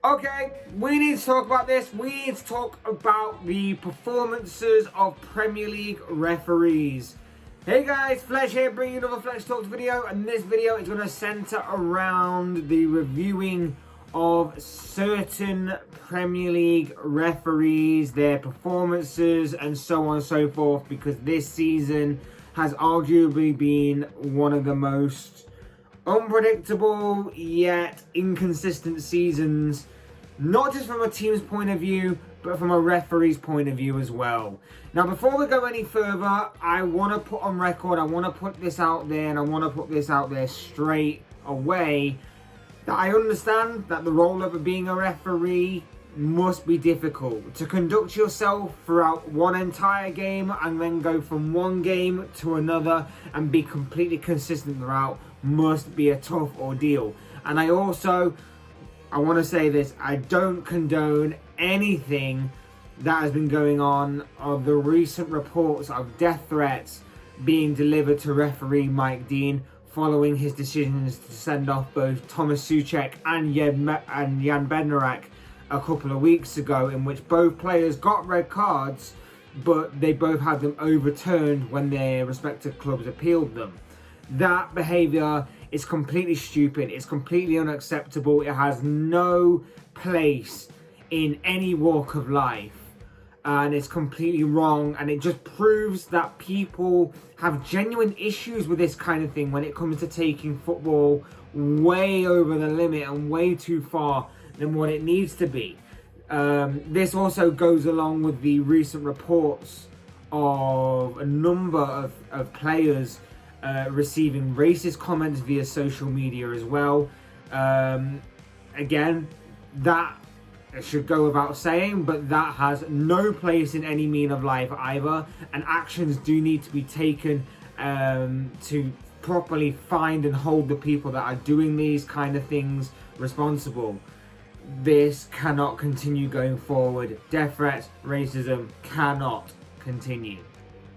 Okay, we need to talk about this. We need to talk about the performances of Premier League referees. Hey guys, Fletch here, bringing you another Fletch Talks video, and this video is going to centre around the reviewing of certain Premier League referees, their performances, and so on and so forth, because this season has arguably been one of the most unpredictable yet inconsistent seasons, not just from a team's point of view, but from a referee's point of view as well. Now, before we go any further, I want to put on record, I want to put this out there, and I want to put this out there straight away, that I understand that the role of being a referee must be difficult. To conduct yourself throughout one entire game and then go from one game to another and be completely consistent throughout must be a tough ordeal. And I want to say this, I don't condone anything that has been going on of the recent reports of death threats being delivered to referee Mike Dean following his decisions to send off both Thomas Souček and Jan Bednarek a couple of weeks ago, in which both players got red cards, but they both had them overturned when their respective clubs appealed them. That behaviour is completely stupid, it's completely unacceptable, it has no place in any walk of life, and it's completely wrong, and it just proves that people have genuine issues with this kind of thing when it comes to taking football way over the limit and way too far than what it needs to be. This also goes along with the recent reports of a number of players receiving racist comments via social media as well. Again, that should go without saying, but that has no place in any mean of life either, and actions do need to be taken to properly find and hold the people that are doing these kind of things responsible. This cannot continue going forward. Death threats, racism cannot continue.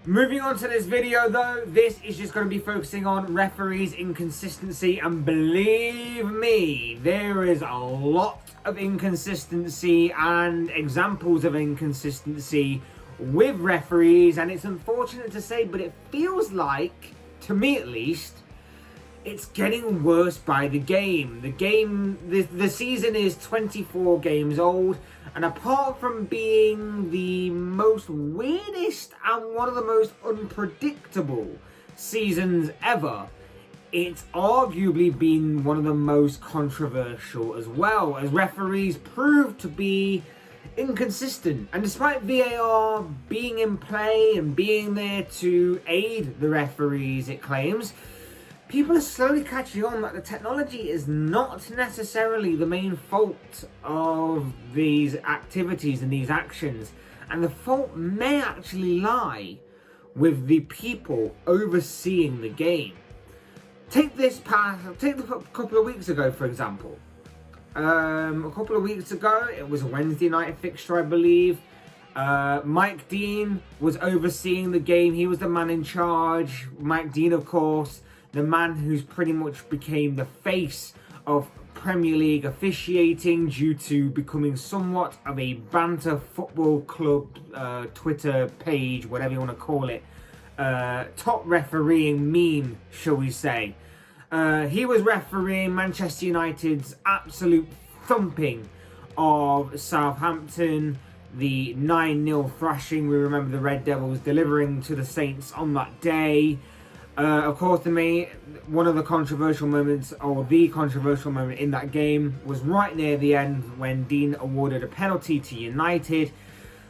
Moving on to this video though, this is just going to be focusing on referees' inconsistency, and believe me, there is a lot of inconsistency and examples of inconsistency with referees, and it's unfortunate to say, but it feels like, to me at least, it's getting worse by the game. The season is 24 games old, and apart from being the most weirdest and one of the most unpredictable seasons ever, it's arguably been one of the most controversial as well, as referees proved to be inconsistent. And despite VAR being in play and being there to aid the referees, it claims, people are slowly catching on that the technology is not necessarily the main fault of these activities and these actions, and the fault may actually lie with the people overseeing the game. Take the couple of weeks ago, for example. A couple of weeks ago, it was a Wednesday night fixture, I believe. Mike Dean was overseeing the game. He was the man in charge. Mike Dean, of course, the man who's pretty much became the face of Premier League officiating due to becoming somewhat of a banter football club Twitter page, whatever you want to call it, top refereeing meme, shall we say. He was refereeing Manchester United's absolute thumping of Southampton, the 9-0 thrashing we remember the Red Devils delivering to the Saints on that day. Of course, to me, one of the controversial moments, or the controversial moment in that game, was right near the end when Dean awarded a penalty to United.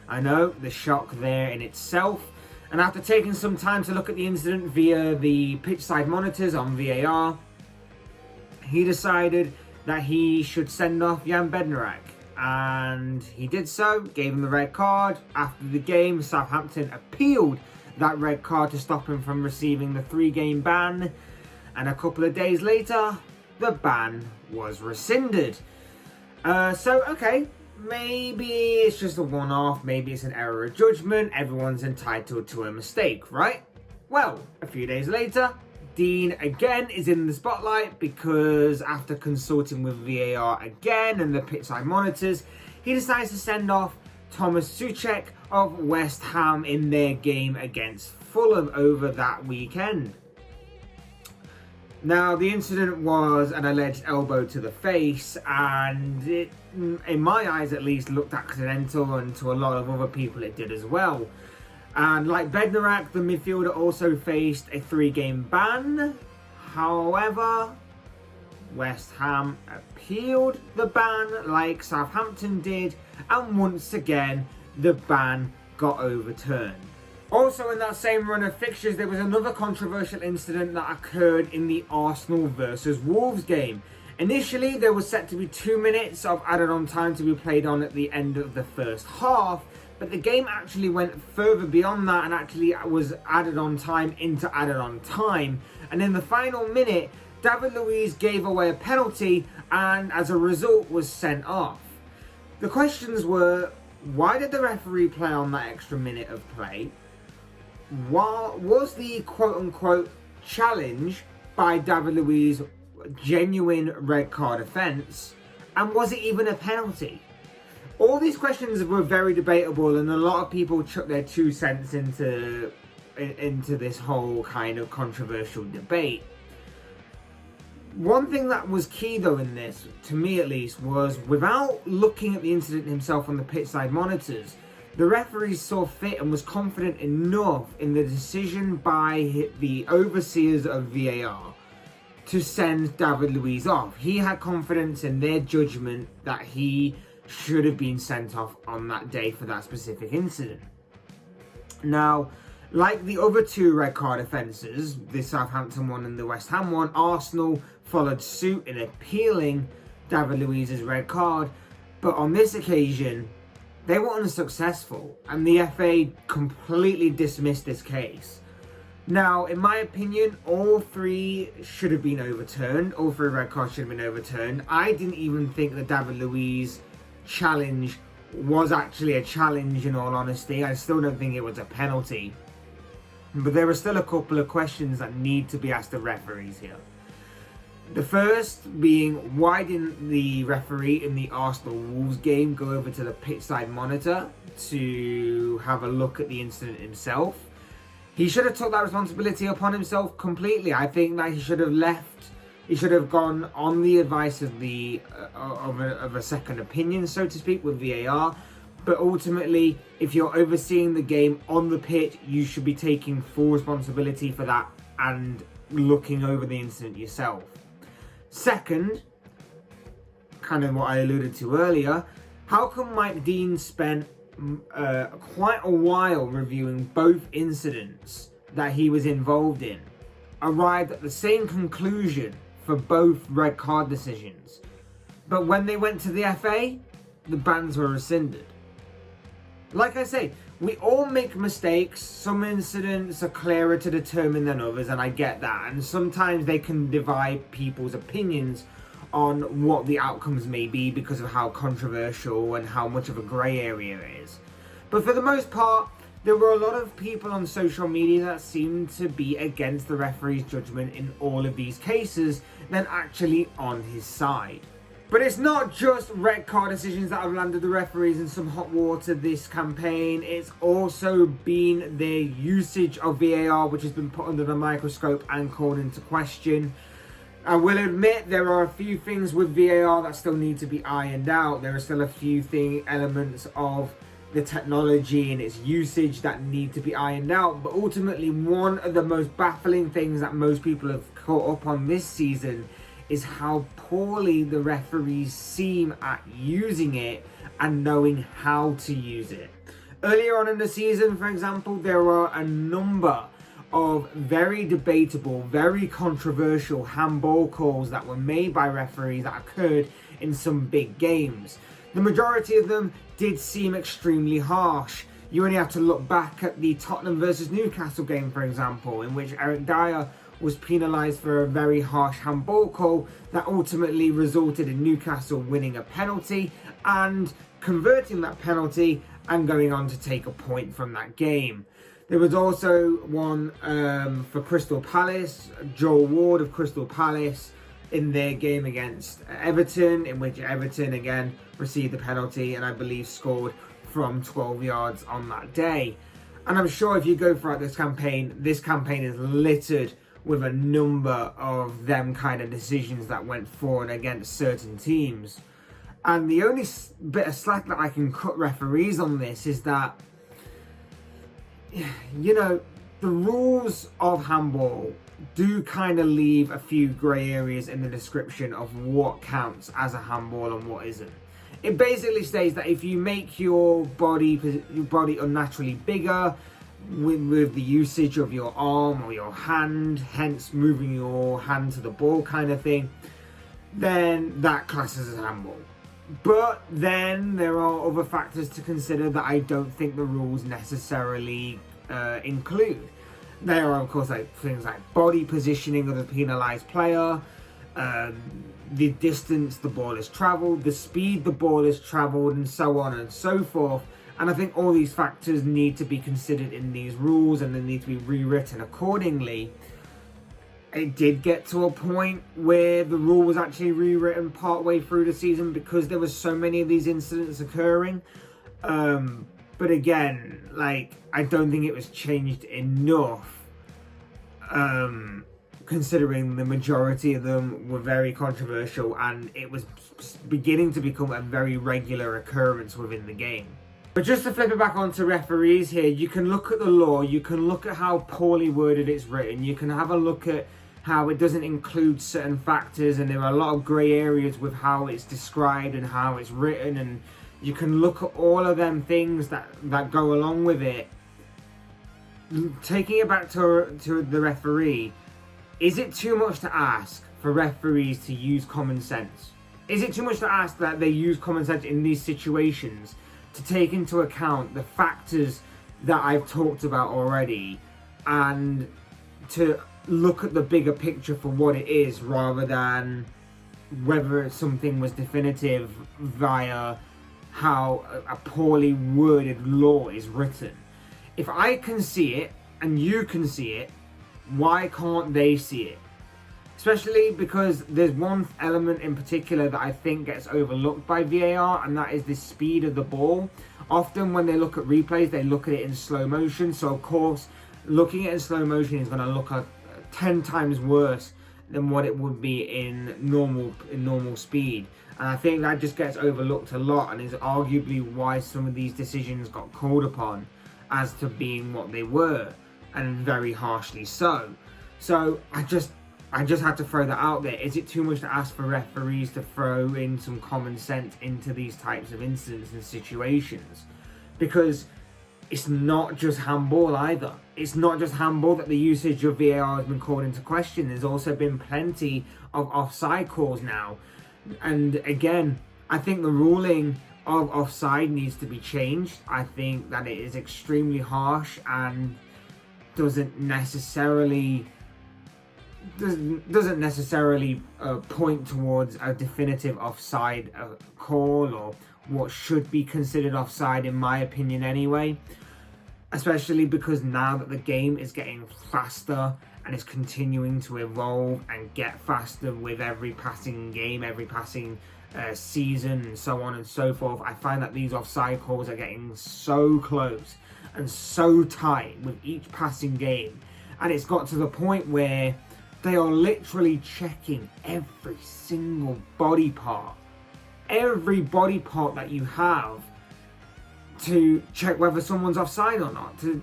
I know, the shock there in itself. And after taking some time to look at the incident via the pitchside monitors on VAR, he decided that he should send off Jan Bednarek. And he did so, gave him the red card. After the game, Southampton appealed that red card to stop him from receiving the 3-game ban, and a couple of days later the ban was rescinded. So okay, maybe it's just a one-off, maybe it's an error of judgment, everyone's entitled to a mistake, right? Well, a few days later, Dean again is in the spotlight because after consulting with VAR again and the pitchside monitors, he decides to send off Thomas Souček of West Ham in their game against Fulham over that weekend. Now, the incident was an alleged elbow to the face, and it, in my eyes at least, looked accidental, and to a lot of other people it did as well. And like Bednarak, the midfielder also faced a 3-game ban. However, West Ham appealed the ban like Southampton did, and once again, the ban got overturned. Also in that same run of fixtures, there was another controversial incident that occurred in the Arsenal versus Wolves game. Initially, there was set to be 2 minutes of added on time to be played on at the end of the first half, but the game actually went further beyond that and actually was added on time into added on time. And in the final minute, David Luiz gave away a penalty and as a result was sent off. The questions were, why did the referee play on that extra minute of play? Was the quote-unquote challenge by David Luiz genuine red card offence? And was it even a penalty? All these questions were very debatable, and a lot of people chucked their 2 cents into this whole kind of controversial debate. One thing that was key though in this, to me at least, was without looking at the incident himself on the pitchside monitors, the referee saw fit and was confident enough in the decision by the overseers of VAR to send David Luiz off. He had confidence in their judgment that he should have been sent off on that day for that specific incident. Now, like the other 2 red card offences, the Southampton one and the West Ham one, Arsenal followed suit in appealing David Luiz's red card, but on this occasion, they were unsuccessful, and the FA completely dismissed this case. Now, in my opinion, all 3 should have been overturned. All 3 red cards should have been overturned. I didn't even think that David Luiz challenge was actually a challenge, in all honesty. I still don't think it was a penalty. But there are still a couple of questions that need to be asked of referees here. The first being, why didn't the referee in the Arsenal-Wolves game go over to the pitchside monitor to have a look at the incident himself? He should have took that responsibility upon himself completely. I think that he should have gone on the advice of of a second opinion, so to speak, with VAR. But ultimately, if you're overseeing the game on the pitch, you should be taking full responsibility for that and looking over the incident yourself. Second, kind of what I alluded to earlier, how come Mike Dean spent quite a while reviewing both incidents that he was involved in, arrived at the same conclusion for both red card decisions, but when they went to the FA, the bans were rescinded? Like I say, we all make mistakes. Some incidents are clearer to determine than others, and I get that. And sometimes they can divide people's opinions on what the outcomes may be because of how controversial and how much of a grey area it is. But for the most part, there were a lot of people on social media that seemed to be against the referee's judgment in all of these cases than actually on his side. But it's not just red card decisions that have landed the referees in some hot water this campaign. It's also been their usage of VAR, which has been put under the microscope and called into question. I will admit there are a few things with VAR that still need to be ironed out. There are still a few elements of the technology and its usage that need to be ironed out. But ultimately, one of the most baffling things that most people have caught up on this season is how poorly the referees seem at using it and knowing how to use it. Earlier on in the season, for example, there were a number of very debatable, very controversial handball calls that were made by referees that occurred in some big games. The majority of them did seem extremely harsh. You only have to look back at the Tottenham versus Newcastle game, for example, in which Eric Dyer was penalised for a very harsh handball call that ultimately resulted in Newcastle winning a penalty and converting that penalty and going on to take a point from that game. There was also one for Crystal Palace, Joel Ward of Crystal Palace, in their game against Everton, in which Everton again received the penalty and I believe scored from 12 yards on that day. And I'm sure if you go throughout this campaign is littered with a number of them kind of decisions that went for and against certain teams. And the only bit of slack that I can cut referees on this is that, you know, the rules of handball do kind of leave a few grey areas in the description of what counts as a handball and what isn't. It basically states that if you make your body unnaturally bigger with the usage of your arm or your hand, hence moving your hand to the ball kind of thing, then that classes as handball. But then there are other factors to consider that I don't think the rules necessarily include. There are, of course, like things like body positioning of the penalised player, the distance the ball has travelled, the speed the ball has travelled, and so on and so forth. And I think all these factors need to be considered in these rules and they need to be rewritten accordingly. It did get to a point where the rule was actually rewritten partway through the season because there was so many of these incidents occurring. But again, like, I don't think it was changed enough, considering the majority of them were very controversial and it was beginning to become a very regular occurrence within the game. But just to flip it back onto referees here, you can look at the law, you can look at how poorly worded it's written, you can have a look at how it doesn't include certain factors, and there are a lot of grey areas with how it's described and how it's written, and you can look at all of them things that go along with it. Taking it back to the referee, is it too much to ask for referees to use common sense? Is it too much to ask that they use common sense in these situations to take into account the factors that I've talked about already and to look at the bigger picture for what it is rather than whether something was definitive via how a poorly worded law is written? If I can see it and you can see it, why can't they see it? Especially because there's one element in particular that I think gets overlooked by VAR, and that is the speed of the ball. Often when they look at replays, they look at it in slow motion. So of course, looking at it in slow motion is going to look 10 times worse than what it would be in normal speed. And I think that just gets overlooked a lot and is arguably why some of these decisions got called upon as to being what they were, and very harshly so. So I just had to throw that out there. Is it too much to ask for referees to throw in some common sense into these types of incidents and situations? Because it's not just handball either. It's not just handball that the usage of VAR has been called into question. There's also been plenty of offside calls now. And again, I think the ruling of offside needs to be changed. I think that it is extremely harsh and doesn't necessarily point towards a definitive offside call or what should be considered offside, in my opinion anyway. Especially because now that the game is getting faster and is continuing to evolve and get faster with every passing game, every passing season, and so on and so forth, I find that these offside calls are getting so close and so tight with each passing game. And it's got to the point where they are literally checking every single body part. Every body part that you have to check whether someone's offside or not. To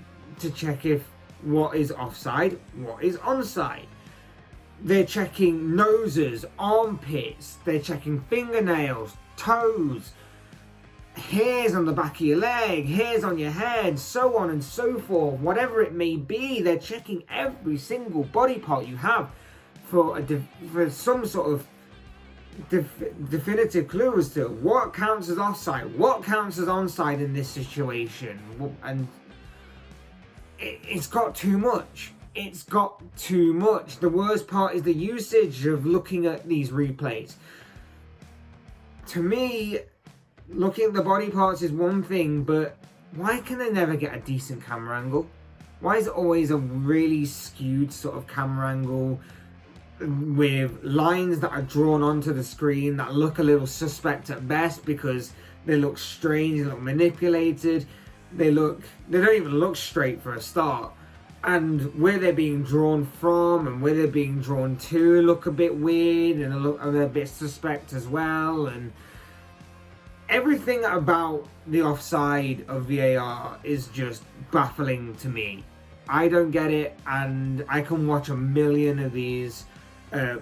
check if what is offside, what is onside. They're checking noses, armpits, they're checking fingernails, toes, hairs on the back of your leg, hairs on your head, so on and so forth. Whatever it may be, they're checking every single body part you have for some sort of definitive clue as to what counts as offside, what counts as onside in this situation. And it's got too much. It's got too much. The worst part is the usage of looking at these replays. To me, looking at the body parts is one thing, but why can they never get a decent camera angle? Why is it always a really skewed sort of camera angle with lines that are drawn onto the screen that look a little suspect at best because they look strange, they look manipulated, they don't even look straight for a start. And where they're being drawn from and where they're being drawn to look a bit weird and a bit suspect as well. And everything about the offside of VAR is just baffling to me. I don't get it, and I can watch a million of these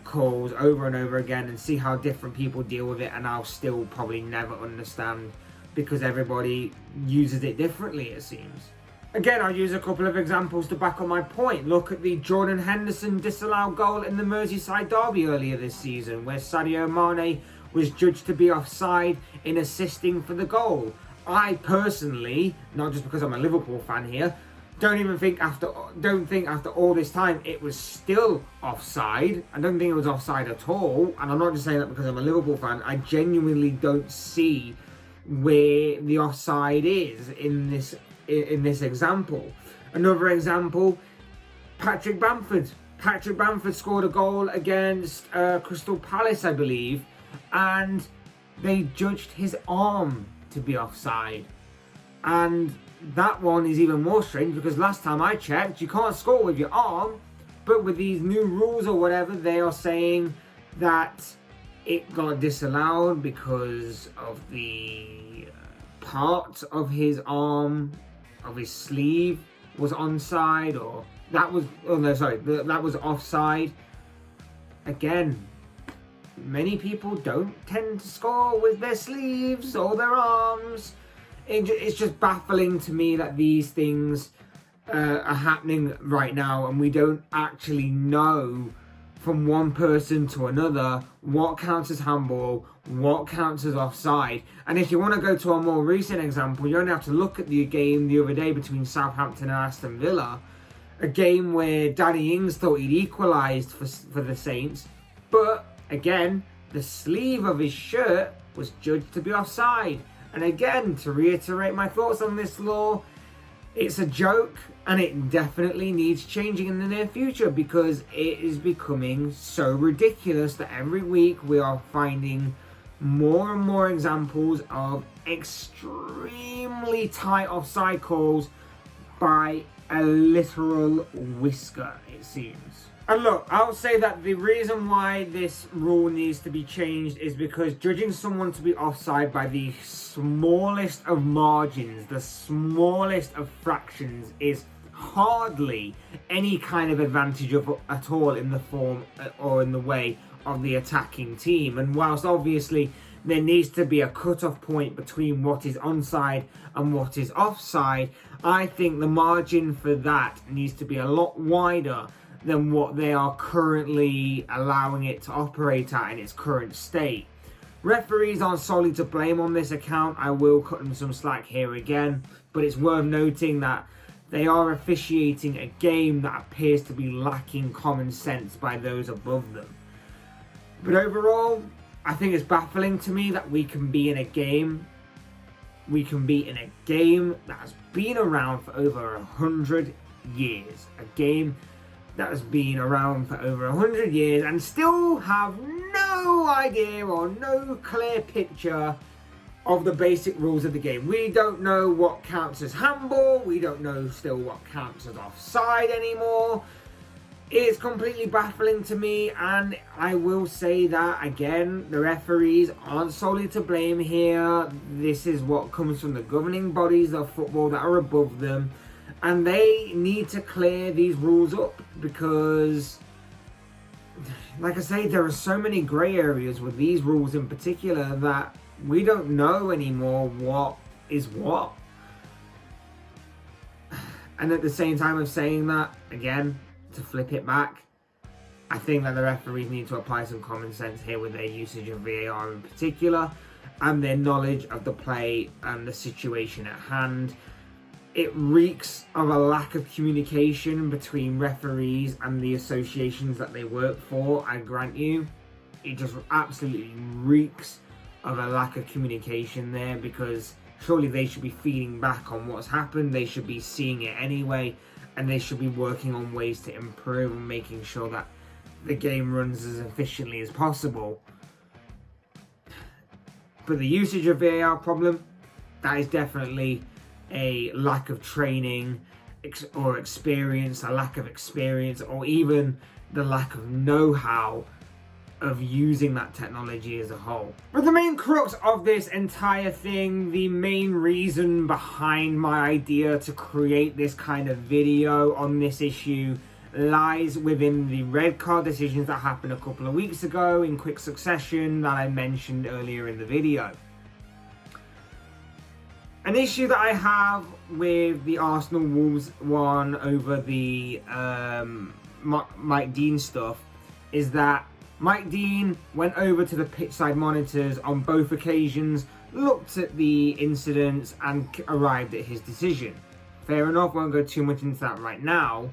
calls over and over again and see how different people deal with it, and I'll still probably never understand because everybody uses it differently, it seems. Again, I'll use a couple of examples to back up my point. Look at the Jordan Henderson disallowed goal in the Merseyside derby earlier this season, where Sadio Mane was judged to be offside in assisting for the goal. I personally, not just because I'm a Liverpool fan here, don't think after all this time it was still offside. I don't think it was offside at all, and I'm not just saying that because I'm a Liverpool fan. I genuinely don't see where the offside is in this example. Another example, Patrick Bamford. Patrick Bamford scored a goal against Crystal Palace, I believe, and they judged his arm to be offside. And that one is even more strange because last time I checked, you can't score with your arm, but with these new rules or whatever, they are saying that it got disallowed because of the part of his arm, of his sleeve, was onside, or that was offside. Again, many people don't tend to score with their sleeves or their arms. It's just baffling to me that these things are happening right now, and we don't actually know from one person to another what counts as handball, what counts as offside. And if you want to go to a more recent example, you only have to look at the game the other day between Southampton and Aston Villa, a game where Danny Ings thought he'd equalised for the Saints, but again, the sleeve of his shirt was judged to be offside. And again, to reiterate my thoughts on this law, it's a joke, and it definitely needs changing in the near future because it is becoming so ridiculous that every week we are finding more and more examples of extremely tight offside calls by a literal whisker, it seems. And look, I'll say that the reason why this rule needs to be changed is because judging someone to be offside by the smallest of margins, the smallest of fractions, is hardly any kind of advantage at all in the form or in the way of the attacking team. And whilst obviously there needs to be a cut-off point between what is onside and what is offside, I think the margin for that needs to be a lot wider than what they are currently allowing it to operate at in its current state. Referees aren't solely to blame on this account. I will cut them some slack here again, but it's worth noting that they are officiating a game that appears to be lacking common sense by those above them. But overall, I think it's baffling to me that we can be in a game that has been around for over 100 years. A game that has been around for over 100 years and still have no idea or no clear picture of the basic rules of the game. We don't know what counts as handball. We don't know still what counts as offside anymore. It's completely baffling to me, and I will say that again, the referees aren't solely to blame here. This is what comes from the governing bodies of football that are above them, and they need to clear these rules up because, like I say, there are so many grey areas with these rules in particular that we don't know anymore what is what. And at the same time of saying that, again, to flip it back, I think that the referees need to apply some common sense here with their usage of VAR in particular and their knowledge of the play and the situation at hand. It reeks of a lack of communication between referees and the associations that they work for, I grant you. It just absolutely reeks of a lack of communication there, because surely they should be feeding back on what's happened. They should be seeing it anyway and they should be working on ways to improve and making sure that the game runs as efficiently as possible. But the usage of VAR problem, that is definitely a lack of training or experience, a lack of experience, or even the lack of know-how of using that technology as a whole. But the main crux of this entire thing, the main reason behind my idea to create this kind of video on this issue, lies within the red card decisions that happened a couple of weeks ago in quick succession that I mentioned earlier in the video. An issue that I have with the Arsenal Wolves one over the Mike Dean stuff is that Mike Dean went over to the pitchside monitors on both occasions, looked at the incidents and arrived at his decision. Fair enough, won't go too much into that right now.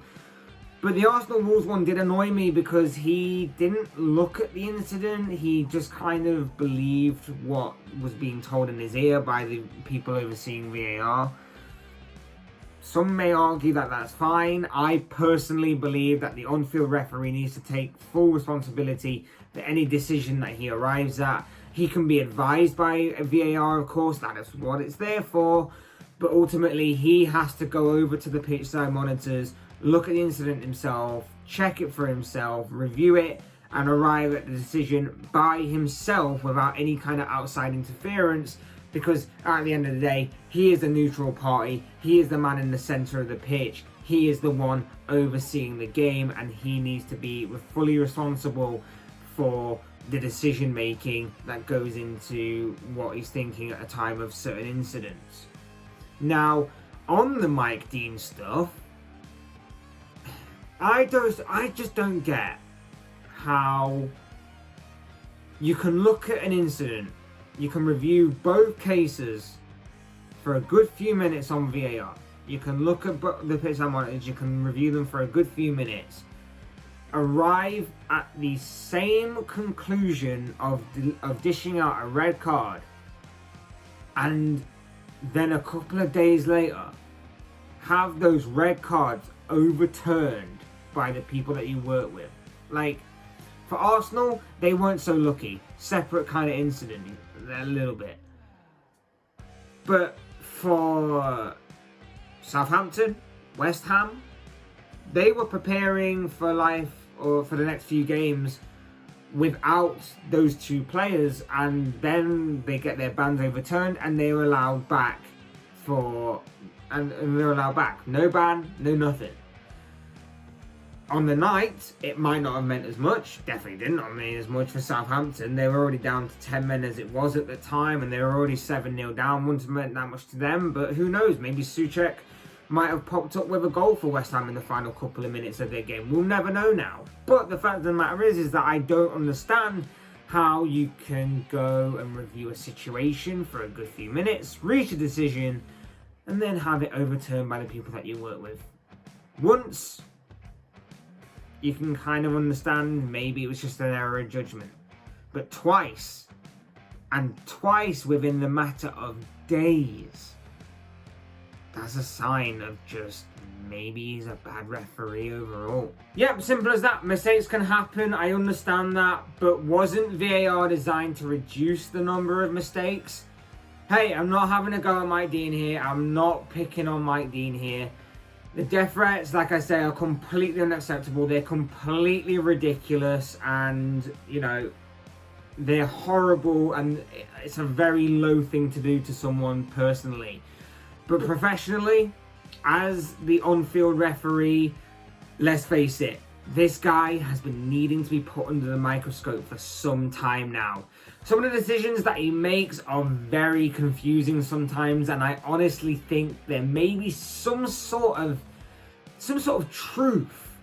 But the Arsenal Wolves one did annoy me because he didn't look at the incident. He just kind of believed what was being told in his ear by the people overseeing VAR. Some may argue that that's fine. I personally believe that the on-field referee needs to take full responsibility for any decision that he arrives at. He can be advised by VAR, of course, that is what it's there for. But ultimately, he has to go over to the pitchside monitors, look at the incident himself, check it for himself, review it, and arrive at the decision by himself without any kind of outside interference. Because at the end of the day, he is the neutral party, he is the man in the centre of the pitch, he is the one overseeing the game, and he needs to be fully responsible for the decision making that goes into what he's thinking at a time of certain incidents. Now, on the Mike Dean stuff, I just don't get how you can look at an incident, you can review both cases for a good few minutes on VAR. You can look at the pitchside monitors, you can review them for a good few minutes, arrive at the same conclusion of dishing out a red card, and then a couple of days later have those red cards overturned by the people that you work with. Like, for Arsenal, they weren't so lucky. Separate kind of incident, a little bit. But for Southampton, West Ham, they were preparing for life or for the next few games without those two players, and then they get their bans overturned and they were allowed back and they're allowed back. No ban, no nothing. On the night, it might not have meant as much. Definitely didn't mean as much for Southampton. They were already down to 10 men as it was at the time, and they were already 7-0 down. Wouldn't have meant that much to them, but who knows? Maybe Souček might have popped up with a goal for West Ham in the final couple of minutes of their game. We'll never know now. But the fact of the matter is that I don't understand how you can go and review a situation for a good few minutes, reach a decision, and then have it overturned by the people that you work with. Once, you can kind of understand maybe it was just an error of judgment. But twice, and twice within the matter of days, that's a sign of just maybe he's a bad referee overall. Yep, simple as that. Mistakes can happen, I understand that, but wasn't VAR designed to reduce the number of mistakes? Hey, I'm not having a go at Mike Dean here. I'm not picking on Mike Dean here. The death threats, like I say, are completely unacceptable. They're completely ridiculous, and, you know, they're horrible, and it's a very low thing to do to someone personally. But professionally, as the on-field referee, let's face it, this guy has been needing to be put under the microscope for some time now. Some of the decisions that he makes are very confusing sometimes, and I honestly think there may be some sort of truth,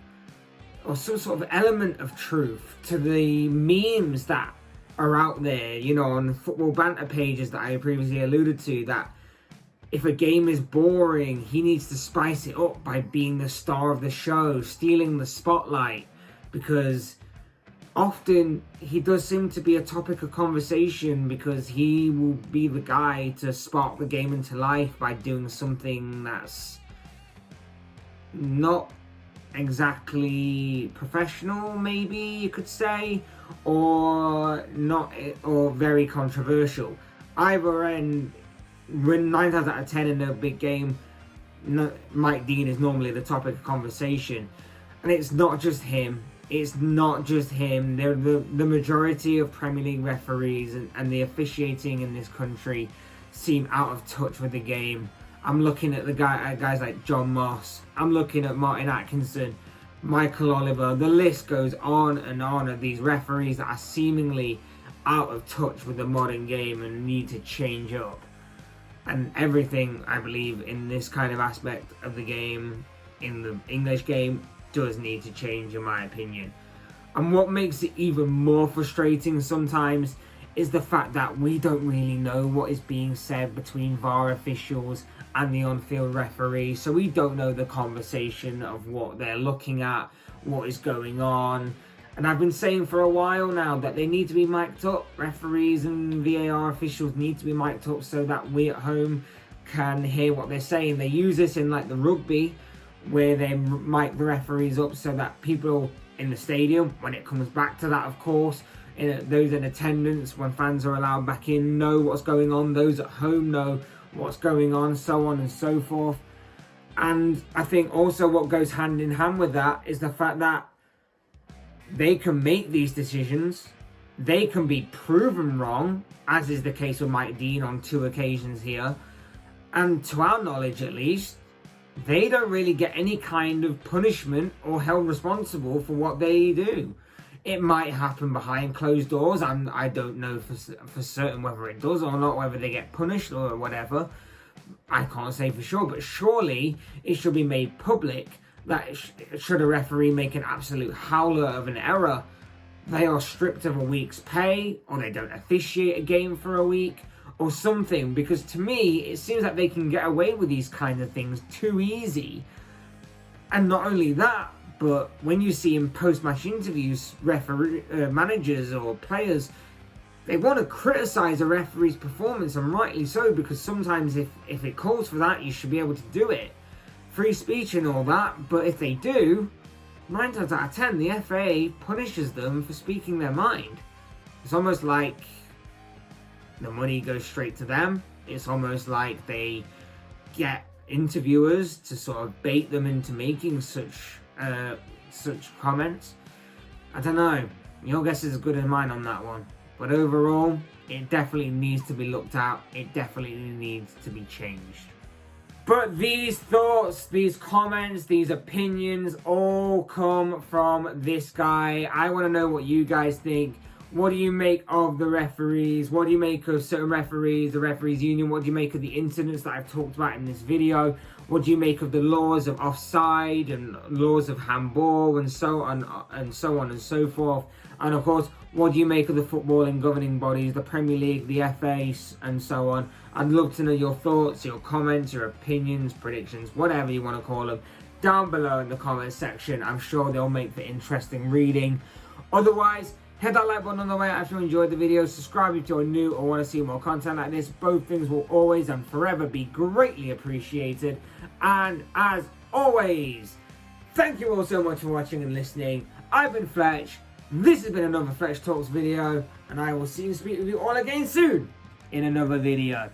or some sort of element of truth to the memes that are out there, you know, on football banter pages that I previously alluded to, that if a game is boring, he needs to spice it up by being the star of the show, stealing the spotlight, because often he does seem to be a topic of conversation because he will be the guy to spark the game into life by doing something that's not exactly professional, maybe you could say, or not, or very controversial. Either end, when 9 times out of 10 in a big game, Mike Dean is normally the topic of conversation. And it's not just him. It's not just him. The majority of Premier League referees and the officiating in this country seem out of touch with the game. I'm looking at guys like John Moss. I'm looking at Martin Atkinson, Michael Oliver. The list goes on and on of these referees that are seemingly out of touch with the modern game and need to change up. And everything, I believe, in this kind of aspect of the game, in the English game, does need to change, in my opinion. And what makes it even more frustrating sometimes is the fact that we don't really know what is being said between VAR officials and the on-field referee. So we don't know the conversation of what they're looking at, what is going on. And I've been saying for a while now that they need to be mic'd up. Referees and VAR officials need to be mic'd up so that we at home can hear what they're saying. They use this in like the rugby, where they mic the referees up so that people in the stadium, when it comes back to that, of course, those in attendance, when fans are allowed back in, know what's going on. Those at home know what's going on, so on and so forth. And I think also what goes hand in hand with that is the fact that they can make these decisions. They can be proven wrong, as is the case with Mike Dean on 2 occasions here. And to our knowledge, at least, they don't really get any kind of punishment or held responsible for what they do. It might happen behind closed doors, and I don't know for certain whether it does or not, whether they get punished or whatever. I can't say for sure, but surely it should be made public that should a referee make an absolute howler of an error, they are stripped of a week's pay, or they don't officiate a game for a week, or something. Because to me, it seems like they can get away with these kinds of things too easy. And not only that, but when you see in post-match interviews, managers or players, they want to criticise a referee's performance, and rightly so, because sometimes if it calls for that, you should be able to do it. Free speech and all that, but if they do, 9 times out of 10, the FA punishes them for speaking their mind. It's almost like the money goes straight to them. It's almost like they get interviewers to sort of bait them into making such comments. I don't know. Your guess is as good as mine on that one. But overall, it definitely needs to be looked at. It definitely needs to be changed. But these thoughts, these comments, these opinions all come from this guy. I want to know what you guys think. What do you make of the referees? What do you make of certain referees, the referees union? What do you make of the incidents that I've talked about in this video? What do you make of the laws of offside and laws of handball and so on and so forth? And of course, what do you make of the footballing governing bodies, the Premier League, the FA, and so on? I'd love to know your thoughts, your comments, your opinions, predictions, whatever you want to call them, down below in the comments section. I'm sure they'll make for interesting reading. Otherwise, hit that like button on the way out if you enjoyed the video. Subscribe if you're new or want to see more content like this. Both things will always and forever be greatly appreciated. And as always, thank you all so much for watching and listening. I've been Fletch. This has been another Fletch Talks video, and I will see and speak with you all again soon in another video.